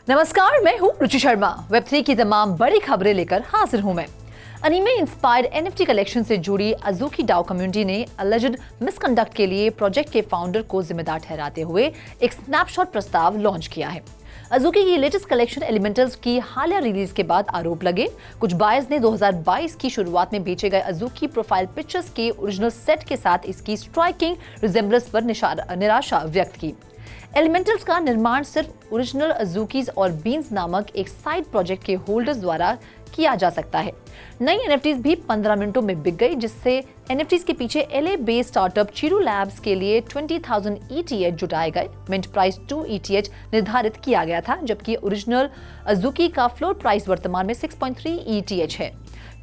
नमस्कार, मैं हूँ रुचि शर्मा। वेब3 की तमाम बड़ी खबरें लेकर हाजिर हूँ मैं। अनीमे इंस्पायर्ड एनएफटी कलेक्शन से जुड़ी अज़ूकी डाओ कम्युनिटी ने अलेज्ड मिसकंडक्ट के लिए प्रोजेक्ट के फाउंडर को जिम्मेदार ठहराते हुए एक स्नैपशॉट प्रस्ताव लॉन्च किया है। अज़ूकी की लेटेस्ट कलेक्शन एलिमेंटल्स की हालिया रिलीज के बाद आरोप लगे। कुछ बायर्स ने 2022 की शुरुआत में बेचे गए अज़ूकी प्रोफाइल पिक्चर्स के ओरिजिनल सेट के साथ इसकी स्ट्राइकिंग रिजेम्बलेंस पर निराशा व्यक्त की। एलिमेंटल्स का निर्माण सिर्फ ओरिजिनल अज़ूकीज और बीन्स नामक एक साइड प्रोजेक्ट के होल्डर्स द्वारा किया जा सकता है। नई एनएफटीज भी 15 मिनटों में बिक गई, जिससे एनएफटीज के पीछे एलए बेस्ड स्टार्टअप चिरू लैब्स के लिए 20,000 ETH जुटाए गए। मिंट प्राइस 2 ETH निर्धारित किया गया था, जबकि ओरिजिनल अज़ूकी का फ्लोर प्राइस वर्तमान में 6.3 ETH है।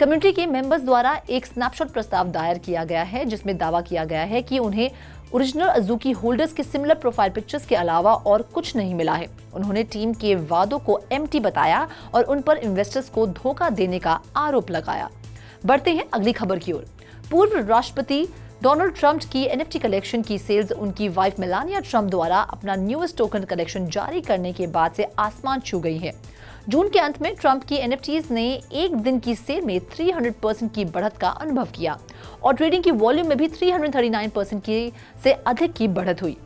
कम्युनिटी के मेंबर्स द्वारा एक स्नैपशॉट प्रस्ताव दायर किया गया है, जिसमें दावा किया गया है कि उन्हें ओरिजिनल अज़ूकी होल्डर्स के सिमिलर प्रोफाइल पिक्चर्स के अलावा और कुछ नहीं मिला है। उन्होंने टीम के वादों को एम्प्टी बताया और उन पर इन्वेस्टर्स को धोखा देने का आरोप लगाया। बढ़ते हैं अगली खबर की ओर। पूर्व राष्ट्रपति डोनाल्ड ट्रंप की एनएफटी कलेक्शन की सेल्स उनकी वाइफ मेलानिया ट्रंप द्वारा अपना न्यूएस्ट टोकन कलेक्शन जारी करने के बाद से आसमान छू गई है। जून के अंत में ट्रंप की एनएफटीज ने एक दिन की सेल में 300% की बढ़त का अनुभव किया और ट्रेडिंग की वॉल्यूम में भी 339% से अधिक की बढ़त हुई।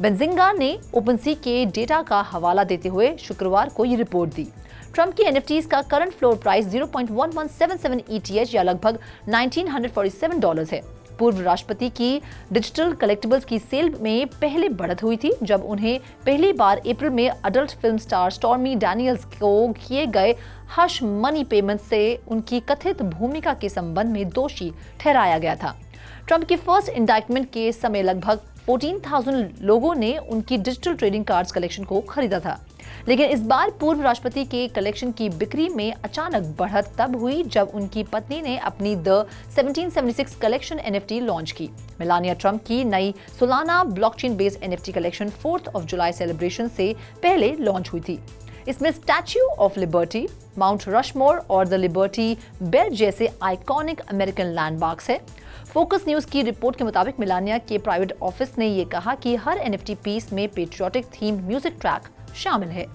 बेंजिंगा ने ओपनसी के डेटा का हवाला देते हुए शुक्रवार को ये रिपोर्ट दी। ट्रंप की एनएफटीज का करंट फ्लोर प्राइस 0.1177 ETH या लगभग $1947 है। पूर्व राष्ट्रपति की डिजिटल कलेक्टिबल्स की सेल में पहले बढ़त हुई थी, जब उन्हें पहली बार अप्रैल में adult film star stormy Daniels को किए गए हश मनी पेमेंट से उनकी कथित भूमिका के संबंध में दोषी ठहराया गया था। ट्रंप के फर्स्ट इंडाइटमेंट के समय लगभग 14,000 लोगों ने उनकी डिजिटल ट्रेडिंग कार्ड्स कलेक्शन को खरीदा था, लेकिन इस बार पूर्व राष्ट्रपति के कलेक्शन की बिक्री में अचानक बढ़त तब हुई जब उनकी पत्नी ने अपनी द 1776 कलेक्शन एनएफटी लॉन्च की। मेलानिया ट्रंप की नई सालाना blockchain based NFT collection 4th of July celebration से पहले लॉन्च हुई थी। इसमें statue of liberty, mount Rushmore और द लिबर्टी बेल जैसे आइकॉनिक अमेरिकन लैंडमार्क्स है। फोकस न्यूज की रिपोर्ट के मुताबिक मेलानिया के प्राइवेट ऑफिस ने ये कहा कि हर एनएफटी पीस में पेट्रियोटिक थीम म्यूजिक ट्रैक शामिल है।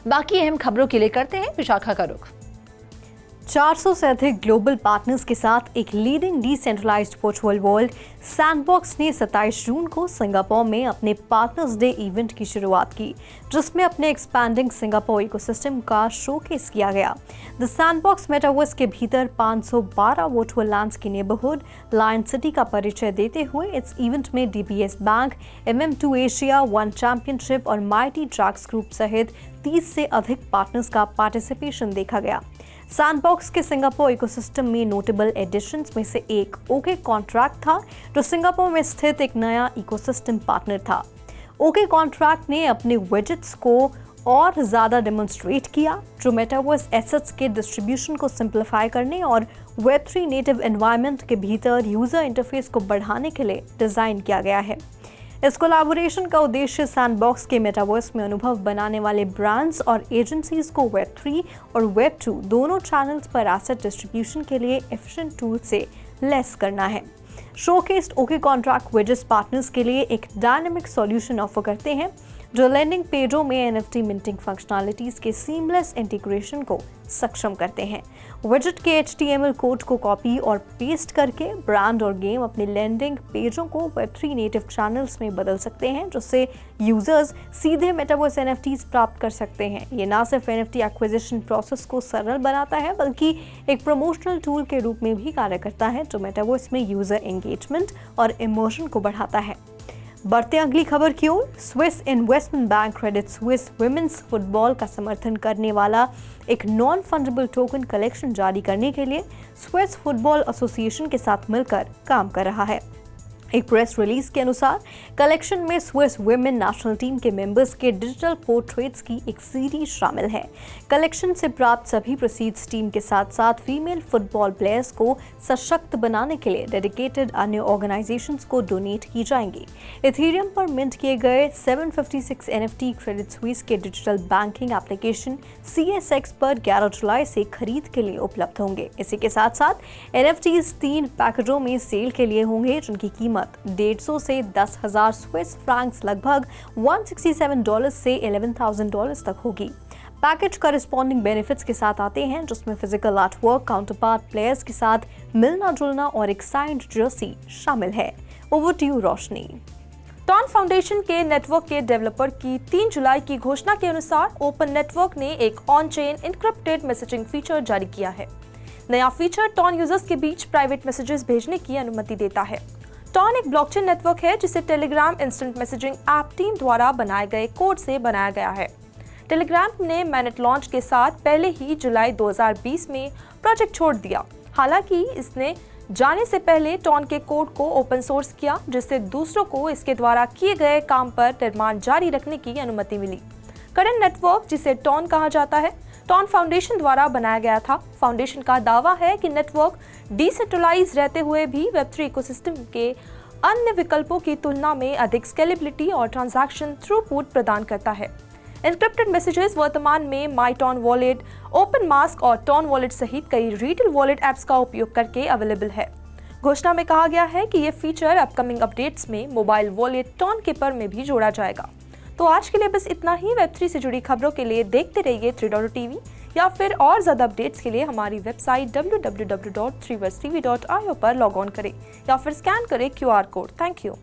बाकी अहम खबरों के लिए करते हैं विशाखा का रुख। 400 से अधिक ग्लोबल पार्टनर्स के साथ एक leading decentralised virtual world sandbox ने 27 जून को सिंगापुर में अपने पार्टनर्स डे इवेंट की शुरुआत की, जिसमें अपने एक्सपैंडिंग सिंगापुर इकोसिस्टम का शोकेस किया गया। द सैंडबॉक्स मेटावर्स के भीतर 512 वर्चुअल लैंड्स की नेबरहुड लायन सिटी का परिचय देते हुए इस इवेंट में DBS bank, MM2 Asia, one championship और माइटी ट्रैक्स ग्रुप सहित 30 से अधिक पार्टनर्स का पार्टिसिपेशन देखा गया। सैंडबॉक्स के सिंगापुर इकोसिस्टम में नोटेबल एडिशंस में से एक ओके कॉन्ट्रैक्ट था, जो सिंगापुर में स्थित एक नया इकोसिस्टम पार्टनर था। ओके कॉन्ट्रैक्ट ने अपने विजेट्स को और ज़्यादा डेमोन्स्ट्रेट किया, जो मेटावर्स एसेट्स के डिस्ट्रीब्यूशन को सिंप्लीफाई करने और Web3 नेटिव एनवायरनमेंट के भीतर यूजर इंटरफेस को बढ़ाने के लिए डिज़ाइन किया गया है। इस कोलैबोरेशन का उद्देश्य सैंडबॉक्स के मेटावर्स में अनुभव बनाने वाले ब्रांड्स और एजेंसीज को Web3 और Web2 दोनों चैनल्स पर एसेट डिस्ट्रीब्यूशन के लिए एफिशिएंट टूल से लेस करना है। Showcased okay contract widgets partners के लिए एक डायनामिक सॉल्यूशन ऑफर करते हैं, जो लैंडिंग पेजों में NFT मिंटिंग फंक्शनैलिटीज के सीमलेस इंटीग्रेशन को सक्षम करते हैं। विजेट के HTML कोड को कॉपी और पेस्ट करके ब्रांड और गेम अपने लैंडिंग पेजों को Web3 नेटिव चैनल्स में बदल सकते हैं, जिससे यूजर्स सीधे मेटावर्स NFTs प्राप्त कर सकते हैं। ये ना सिर्फ NFT एक्विजिशन प्रोसेस को सरल बनाता है, बल्कि एक प्रमोशनल टूल के रूप में भी कार्य करता है, जो मेटावर्स में यूजर एंगेजमेंट और इमोशन को बढ़ाता है। बढ़ते अगली खबर की ओर। Swiss investment bank Credit Suisse women's football का समर्थन करने वाला एक नॉन फंडेबल टोकन कलेक्शन जारी करने के लिए स्विस फुटबॉल एसोसिएशन के साथ मिलकर काम कर रहा है। एक प्रेस रिलीज के अनुसार कलेक्शन में स्विस वुमेन नेशनल टीम के मेंबर्स के डिजिटल पोर्ट्रेट्स की एक सीरीज शामिल है। कलेक्शन से प्राप्त सभी प्रोसीड्स टीम के साथ साथ फीमेल फुटबॉल प्लेयर्स को सशक्त बनाने के लिए डेडिकेटेड अन्य ऑर्गेनाइजेशंस को डोनेट की जाएंगी। इथेरियम पर मिंट किए गए 756 NFT क्रेडिट स्विस के डिजिटल बैंकिंग एप्लीकेशन CSX पर 11 जुलाई से खरीद के लिए उपलब्ध होंगे। इसी के साथ साथ NFTs 3 पैकेजों में सेल के लिए होंगे, जिनकी कीमत 150 से 10,000 स्विस फ्रैंक्स लगभग $167 से $11,000 तक होगी। पैकेज करस्पॉन्डिंग बेनिफिट्स के साथ आते हैं, जिसमें physical artwork, counter part players के साथ मिलना जुलना और एक साइंड जर्सी शामिल है। Over to you Roshni. TON foundation के नेटवर्क के डेवलपर की 3 जुलाई की घोषणा के अनुसार ओपन नेटवर्क ने एक on chain encrypted messaging feature जारी किया है। नया फीचर टॉन यूजर्स के बीच प्राइवेट मैसेजेस भेजने की अनुमति देता है। टॉन एक ब्लॉकचेन नेटवर्क है जिसे Telegram instant messaging app team द्वारा बनाए गए कोड से बनाया गया है। टेलीग्राम ने मैनेट लॉन्च के साथ पहले ही जुलाई 2020 में प्रोजेक्ट छोड़ दिया। हालांकि इसने जाने से पहले टॉन के कोड को ओपन सोर्स किया, जिससे दूसरों को इसके द्वारा किए गए काम पर निर्माण जारी रखने की अनुमति मिली। करंट नेटवर्क, जिसे टॉन कहा जाता है, टॉन फाउंडेशन द्वारा बनाया गया था। फाउंडेशन का दावा है कि नेटवर्क डिसेंट्रलाइज रहते हुए भी वेब3 इकोसिस्टम के अन्य विकल्पों की तुलना में अधिक स्केलेबिलिटी और ट्रांजैक्शन थ्रूपुट प्रदान करता है। एन्क्रिप्टेड मैसेजेस वर्तमान में माईटॉन वॉलेट, ओपन मास्क और टॉन वॉलेट सहित कई रिटेल वॉलेट ऐप्स का उपयोग करके अवेलेबल है। घोषणा में कहा गया है कि ये फीचर अपकमिंग अपडेट्स में मोबाइल वॉलेट टॉन केपर में भी जोड़ा जाएगा। तो आज के लिए बस इतना ही। वेब3 से जुड़ी खबरों के लिए देखते रहिए 3.tv या फिर और ज़्यादा अपडेट्स के लिए हमारी वेबसाइट www.3versetv.io पर लॉग ऑन करें या फिर स्कैन करें QR कोड। Thank you.